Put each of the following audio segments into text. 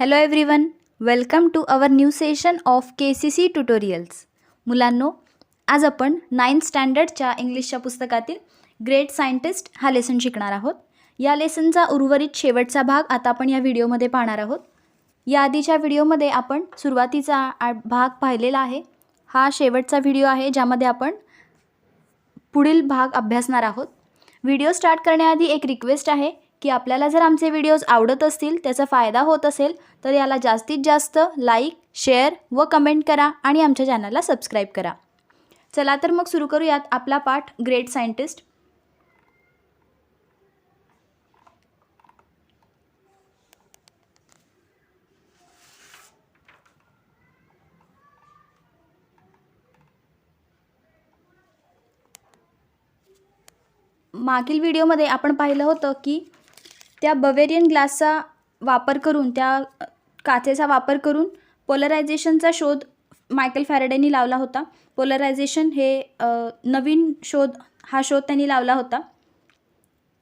Hello everyone, welcome to our new session of KCC tutorials. मुलांनो, आज आपण 9th स्टँडर्डच्या इंग्लिशच्या पुस्तकातील ग्रेट सायंटिस्ट हा लेसन शिकणार आहोत. या लेसनचा उर्वरित शेवटचा भाग आता आपण या व्हिडिओमध्ये पाहणार आहोत. या आधीच्या व्हिडिओमध्ये आपण सुरुवातीचा भाग पाहिलेला आहे. हा शेवटचा व्हिडिओ आहे ज्यामध्ये आपण पुढील भाग अभ्यासणार आहोत. व्हिडिओ स्टार्ट करण्याआधी एक रिक्वेस्ट आहे की आपल्याला जर आमचे व्हिडिओज आवडत असतील, त्याचा फायदा होत असेल तर याला जास्तीत जास्त लाईक, शेअर व कमेंट करा आणि आमच्या चॅनलला सबस्क्राईब करा. चला तर मग सुरू करूयात आपला पाठ ग्रेट सायंटिस्ट. मागील व्हिडिओमध्ये आपण पाहिलं होतं की त्या बवेरियन ग्लासचा वापर करून, त्या काचेचा वापर करून पोलरायझेशनचा शोध मायकल फॅरेडेनी लावला होता. पोलरायझेशन हे नवीन हा शोध त्यांनी लावला होता.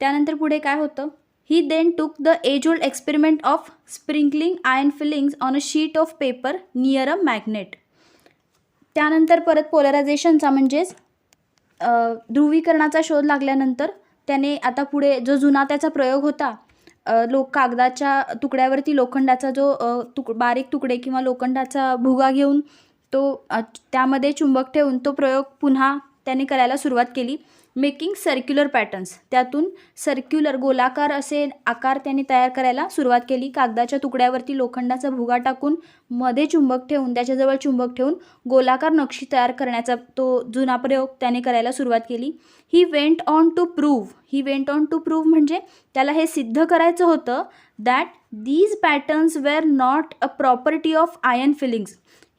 त्यानंतर पुढे काय होतं, he then took the age old experiment of sprinkling iron filings on a sheet of paper near a magnet. त्यानंतर परत पोलरायझेशनचा म्हणजेच ध्रुवीकरणाचा शोध लागल्यानंतर त्याने आता पुढे जो जुना त्याचा प्रयोग होता, कागदाच्या तुकड्यावरती लोखंडाचा जो बारीक तुकडे किंवा लोखंडाचा भुगा घेऊन तो त्यामध्ये चुंबक ठेवून तो प्रयोग पुन्हा त्याने करायला सुरुवात केली. मेकिंग सर्क्युलर पॅटर्न्स, त्यातून सर्क्युलर गोलाकार असे आकार त्याने तयार करायला सुरुवात केली. कागदाच्या तुकड्यावरती लोखंडाचा भुगा टाकून मध्ये चुंबक ठेवून, त्याच्याजवळ चुंबक ठेवून गोलाकार नक्षी तयार करण्याचा तो जुना प्रयोग त्याने करायला सुरुवात केली. He went on to prove म्हणजे त्याला हे सिद्ध करायचं होतं that these patterns were not a property of iron filings.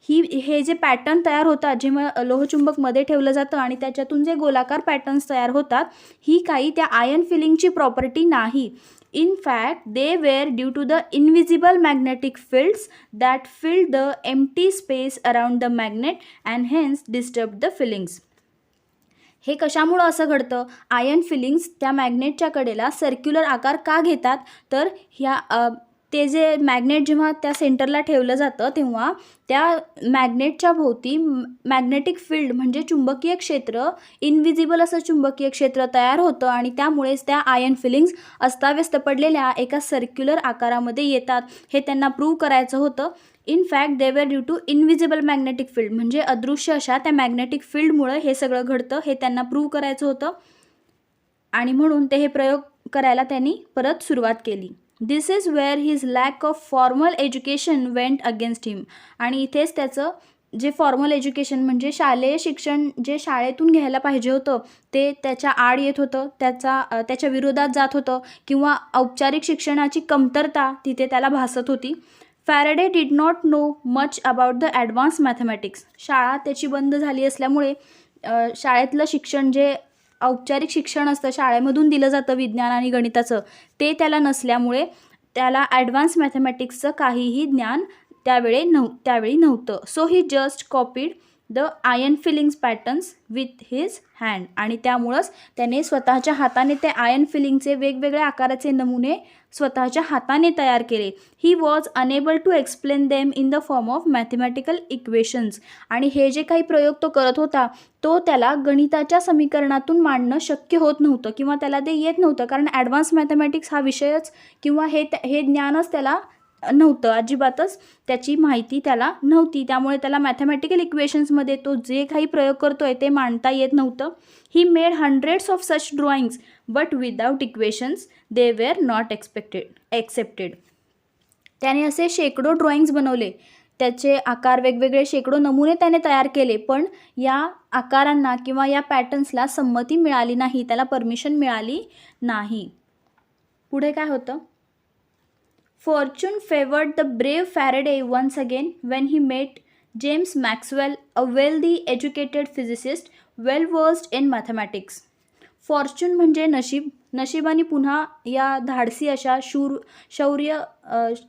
हे जे पॅटर्न तयार होतात, जेव्हा लोहचुंबक मध्ये ठेवलं जातं आणि त्याच्यातून जे गोलाकार पॅटर्न्स तयार होतात, ही काही त्या आयर्न फिलिंगची प्रॉपर्टी नाही. In fact they were due to the invisible magnetic fields that filled the empty space around the magnet and hence disturb the filings. हे कशामुळं असं घडतं, आयर्न फिलिंग्स त्या मॅग्नेटच्या कडेला सर्क्युलर आकार का घेतात, तर ते जे मॅग्नेट जेव्हा त्या सेंटरला ठेवलं जातं तेव्हा त्या मॅग्नेटच्या भोवती मॅग्नेटिक फील्ड म्हणजे चुंबकीय क्षेत्र, इनविजिबल असं चुंबकीय क्षेत्र तयार होतं आणि त्यामुळेच त्या आयर्न फिलिंग्स अस्ताव्यस्त पडलेल्या एका सर्क्युलर आकारामध्ये येतात. हे त्यांना प्रूव्ह करायचं होतं. In fact they were due to invisible magnetic field म्हणजे अदृश्य अशा त्या मॅग्नेटिक फील्डमुळे हे सगळं घडतं, हे त्यांना प्रूव्ह करायचं होतं आणि म्हणून ते हे प्रयोग करायला त्यांनी परत सुरुवात केली. This is where his lack of formal education went against him. आणि इथेच त्याचं जे फॉर्मल एज्युकेशन म्हणजे शालेय शिक्षण जे शाळेतून घ्यायला पाहिजे होतं ते त्याच्या आड येत होतं, त्याच्या विरोधात जात होतं किंवा औपचारिक शिक्षणाची कमतरता तिथे त्याला भासत होती. Faraday did not know much about the advance mathematics. शाळा त्याची बंद झाली असल्यामुळे शाळेतलं शिक्षण जे औपचारिक शिक्षण असतं, शाळेमधून दिलं जातं विज्ञान आणि गणिताचं, ते त्याला नसल्यामुळे त्याला ॲडव्हान्स मॅथमॅटिक्सचं काहीही ज्ञान त्यावेळी नव्हतं. So he just copied the iron filings patterns with his hand. आणि त्यामुळंच त्याने स्वतःच्या हाताने ते आयर्न फिलिंगचे वेगवेगळ्या आकाराचे नमुने स्वतःच्या हाताने तयार केले. He was unable to explain them in the form of mathematical equations. आणि हे जे काही प्रयोग तो करत होता तो त्याला गणिताच्या समीकरणातून मांडणं शक्य होत नव्हतं किंवा त्याला ते येत नव्हतं, कारण ॲडव्हान्स मॅथमॅटिक्स हा विषयच किंवा हे ज्ञानच त्याला नव्हतं, अजिबातच त्याची माहिती त्याला नव्हती. त्यामुळे त्याला मॅथमॅटिकल इक्वेशन्समध्ये तो जे काही प्रयोग करतोय ते मांडता येत नव्हतं. He made hundreds of such drawings but without equations they were not accepted. त्याने असे शेकडो ड्रॉइंग्स बनवले, त्याचे आकार वेगवेगळे शेकडो नमुने त्याने तयार केले, पण या आकारांना किंवा या पॅटर्न्सला संमती मिळाली नाही, त्याला परमिशन मिळाली नाही. पुढे काय होतं, Fortune favored the brave Faraday once again when he met James Maxwell, a wealthy educated physicist well versed in mathematics. Fortune म्हणजे नशिबाने पुन्हा या धाडसी अशा शौर्य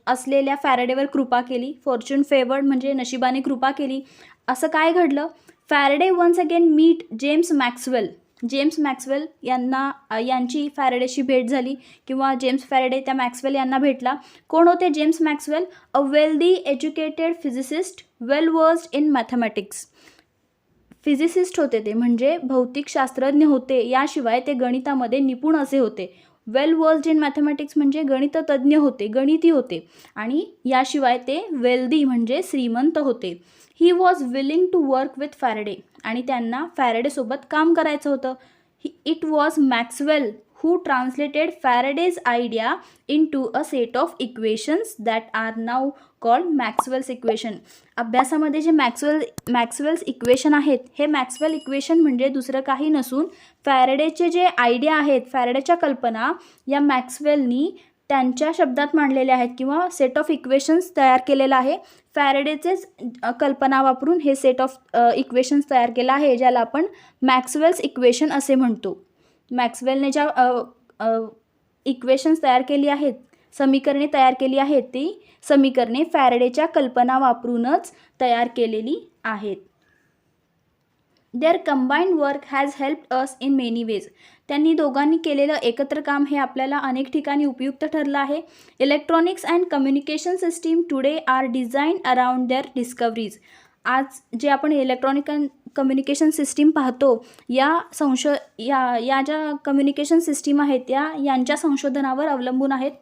असलेल्या फॅरेडेवर कृपा केली. फॉर्च्यून फेवर्ड म्हणजे नशिबाने कृपा केली. असं काय घडलं, Faraday once again meet James Maxwell. James Maxwell यांची फॅरेडेशी भेट झाली किंवा जेम्स फॅरेडे त्या मॅक्सवेल यांना भेटला. कोण होते James Maxwell? A wealthy educated physicist well versed in mathematics. Physicist होते ते, म्हणजे भौतिकशास्त्रज्ञ होते, याशिवाय ते गणितामध्ये निपुण असे होते. वेल वर्स्ड इन मॅथमॅटिक्स म्हणजे गणिततज्ञ होते, गणिती होते, आणि याशिवाय ते वेल्दी म्हणजे श्रीमंत होते. He was willing to work with Faraday, आणि त्यांना फॅरेडेसोबत काम करायचं होतं. It was Maxwell who translated Faraday's idea into a set of equations that are now called Maxwell's equation. अभ्यासामध्ये जे मॅक्सवेल्स इक्वेशन आहेत, हे मॅक्सवेल इक्वेशन म्हणजे दुसरं काही नसून फॅरेडेचे जे आयडिया आहेत, फॅरेडेच्या कल्पना या मॅक्सवेलनी त्यांच्या शब्दात मांडलेल्या आहेत किंवा सेट ऑफ इक्वेशन्स तयार केलेला आहे. फॅरेडेचेच कल्पना वापरून हे सेट ऑफ इक्वेशन्स तयार केलं आहे, ज्याला आपण मॅक्सवेल्स इक्वेशन असे म्हणतो. मॅक्सवेलने ज्या इक्वेशन्स तयार केली आहेत, समीकरणे तयार केली आहेत, ती समीकरणे फॅरेडेच्या कल्पना वापरूनच तयार केलेली आहेत. Their combined work has helped us in many ways. त्यांनी दोघांनी केलेलं एकत्र काम हे आपल्याला अनेक ठिकाणी उपयुक्त ठरलं आहे. Electronics and communication system today are design around their discoveries. आज जे आपण इलेक्ट्रॉनिक कम्युनिकेशन सिस्टीम पाहतो, या ज्या कम्युनिकेशन सिस्टीम आहेत यांच्या संशोधनावर अवलंबून आहेत.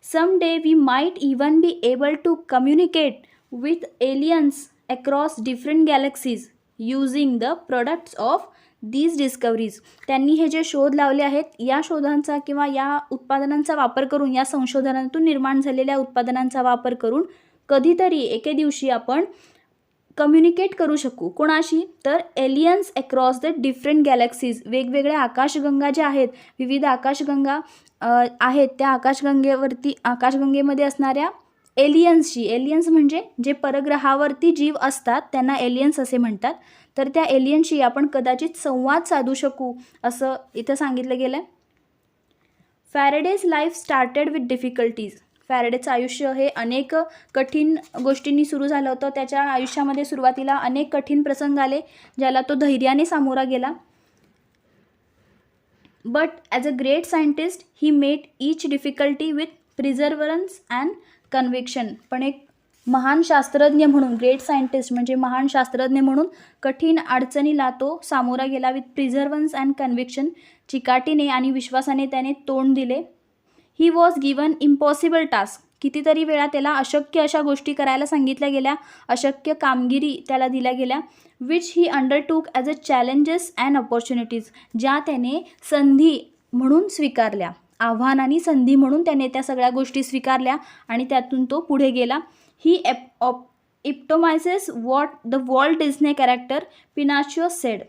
Some day we might even be able to communicate with aliens across different galaxies using the products of these discoveries. त्यांनी हे जे शोध लावले आहेत, या शोधांचा किंवा या उत्पादनांचा वापर करून, या संशोधनातून निर्माण झालेल्या उत्पादनांचा वापर करून कधीतरी एके दिवशी आपण कम्युनिकेट करू शकू. कोणाशी? तर aliens across the different galaxies. वेगवेगळ्या आकाशगंगा ज्या आहेत, विविध आकाशगंगा आहेत, त्या आकाशगंगेमध्ये असणाऱ्या एलियन्सशी. एलियन्स म्हणजे जे परग्रहावरती जीव असतात त्यांना एलियन्स असे म्हणतात. तर त्या एलियन्सशी आपण कदाचित संवाद साधू शकू असं इथं सांगितलं गेलं आहे. Faraday's life started with difficulties. फॅरेडेचं आयुष्य हे अनेक कठीण गोष्टींनी सुरू झालं होतं. त्याच्या आयुष्यामध्ये सुरुवातीला अनेक कठीण प्रसंग आले, ज्याला तो धैर्याने सामोरा गेला. But as a great scientist he met each difficulty with perseverance and conviction. पण एक महान शास्त्रज्ञ म्हणून, ग्रेट सायंटिस्ट म्हणजे महान शास्त्रज्ञ म्हणून कठीण अडचणीला तो सामोरा गेला विथ प्रिझर्वन्स अँड कन्व्हिक्शन. चिकाटीने आणि विश्वासाने त्याने तोंड दिले. He was given impossible task. कितीतरी वेळा त्याला अशक्य अशा गोष्टी करायला सांगितल्या गेल्या, अशक्य कामगिरी त्याला दिल्या गेल्या. Which he undertook as a challenges and opportunities. ज्या त्याने संधी म्हणून स्वीकारल्या, आव्हान आणि संधी म्हणून त्याने त्या सगळ्या गोष्टी स्वीकारल्या आणि त्यातून तो पुढे गेला. He epitomises what the Walt Disney character Pinocchio said.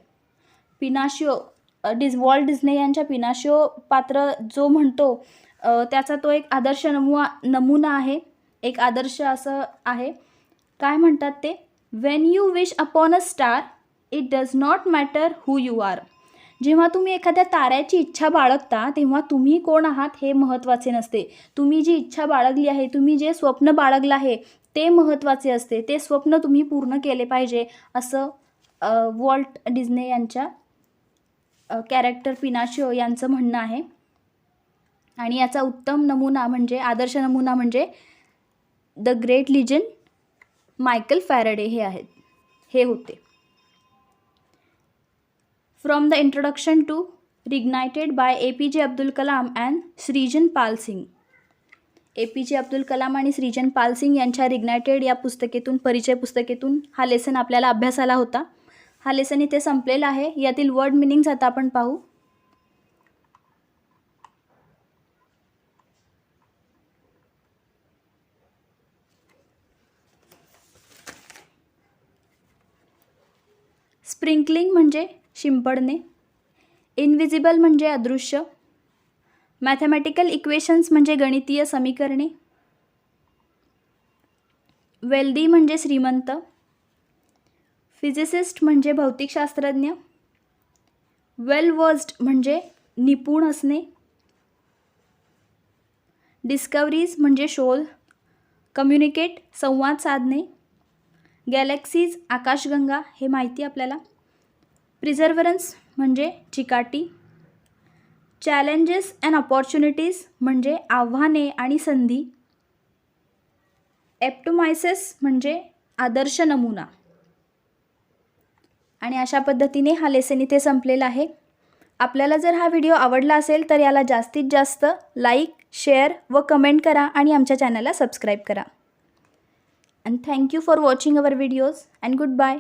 Walt Disney यांच्या पिनाशिओ पात्र जो म्हणतो, त्याचा तो एक आदर्श नमुना आहे, एक आदर्श असं आहे. काय म्हणतात ते? When you wish upon a star it does not matter who you are. जेव्हा तुम्ही एखाद्या ताऱ्याची इच्छा बाळगता, तेव्हा तुम्ही कोण आहात हे महत्त्वाचे नसते. तुम्ही जी इच्छा बाळगली आहे, तुम्ही जे स्वप्न बाळगलं आहे, ते महत्त्वाचे असते. ते स्वप्न तुम्ही पूर्ण केले पाहिजे, असं वॉल्ट डिस्ने यांच्या कॅरेक्टर पिनाशिओ यांचं म्हणणं आहे. आणि याचा उत्तम नमुना म्हणजे, आदर्श नमुना म्हणजे the great legend Michael Faraday हे होते. From the introduction to Reignited by APJ Abdul Kalam and Srijan Pal Singh. APJ Abdul Kalam आणि श्रीजन पाल सिंग यांच्या रिग्नायटेड या पुस्तकेतून, परिचय पुस्तकेतून हा लेसन आपल्याला अभ्यासाला होता. हा लेसन इथे संपलेला आहे. यातील वर्ड मिनिंग्स आता आपण पाहू. स्प्रिंकलिंग म्हणजे शिंपडणे. इनविजिबल म्हणजे अदृश्य. मॅथमॅटिकल इक्वेशन्स म्हणजे गणितीय समीकरणे. वेल्दी म्हणजे श्रीमंत. फिजिसिस्ट म्हणजे भौतिकशास्त्रज्ञ. वेल वर्स्ड म्हणजे निपुण असणे. डिस्कवरीज म्हणजे शोध. कम्युनिकेट संवाद साधणे. गॅलेक्सीज आकाशगंगा हे माहिती आपल्याला. प्रिझर्वरन्स म्हणजे चिकाटी. चॅलेंजेस अँड अपॉर्च्युनिटीज म्हणजे आव्हाने आणि संधी. एप्टोमायसेस म्हणजे आदर्श नमुना. आणि अशा पद्धतीने हा लेसन इथे संपलेला आहे. आपल्याला जर हा व्हिडिओ आवडला असेल तर याला जास्तीत जास्त लाईक, शेअर व कमेंट करा आणि आमच्या चॅनलला सबस्क्राईब करा. And thank you for watching our videos and goodbye.